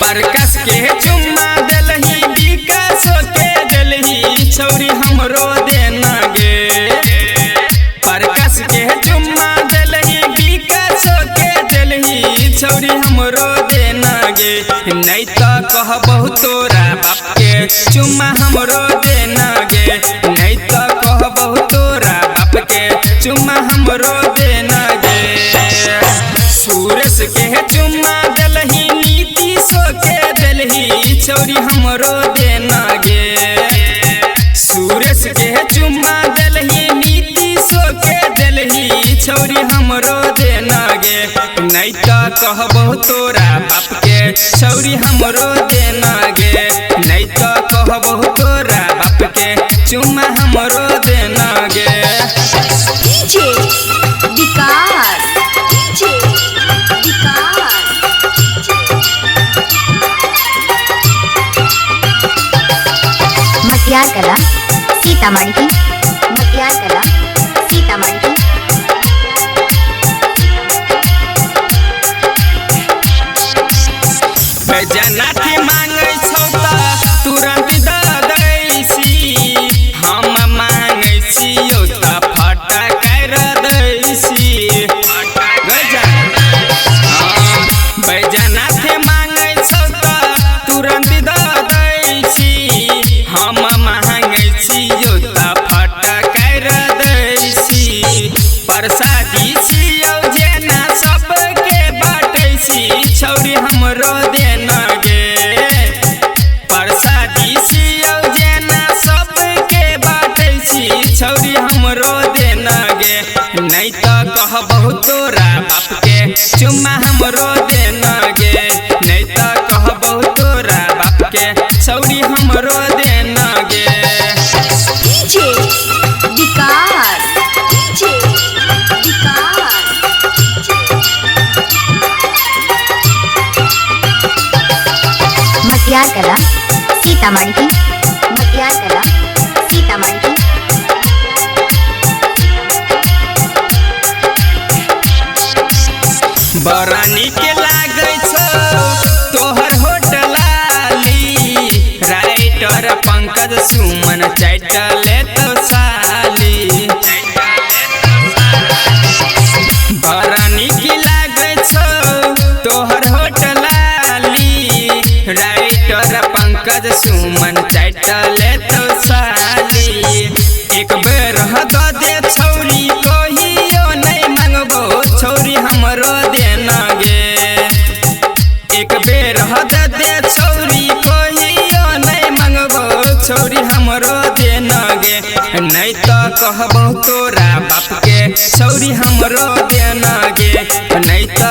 परकस के चुम्मा दलही विकास के दलही छौरी हमरो देना गे। परकस के चुम्मा दलही विकास के दलही छौरी हमरो देना गे। नहीं तो कहबहु तोरा बाप के चुम्मा हमरो देना गे। नहीं तो कहबहु तोरा बाप के चुम्मा हमरो देना गे। सूरज के चुम्मा दलही नीतीश के दलही छौरी हमरो देना गे। सूरज के चुम्मा दलही नीतीश के दलही छौरी हमरो देना गे। नहीं तो कहबहु तोरा बाप के छौरी हमरो देना गे। नहीं तो कहबहु तोरा बाप के चुम्मा हमरो देना गे। मटियार कला सीतामढ़ी की मटियार कला सीतामढ़ी की। बैजनाथी मांगे छौ त तुरंत द दैसी। हम मांगे छियौ त फटा कर दैसी। बैजनाथी मांगे छौ त तुरंत द दैसी। हम मांगे छियौ त फटा कर दैसी। प्रसादी छियौ जेना सबके बाटैसी छौरी हमरो देना गे। प्रसादी छियौ जेना सबके बाटैसी छौरी हमरो देना गे। नहीं तो कहबहु तोरा बाप के चुम्मा हमरो देना गे। नहीं तो कहबहु तोरा बाप के छौरी हमरो देना गे। मटियार कला सीतामढ़ी की मटियार कला सीतामढ़ी की। बड़ा नीक लागे छौ तोहर होटलाली। राइटर पंकज सुमन चैटले तो साली। बड़ा नीक लागे छौ तोहर होटलाली। राइटर पंकज सुमन चैटले तो साली। एक बेर द दे छौरी कहियो नहीं मांगबो छौरी हमरो देना गे। एक बेर द दे छौरी कहियो नहीं मांगबो छौरी हमरो देना गे। नहीं तो कहबहु तोरा बाप के छौरी हमरो देना गे। नहीं तो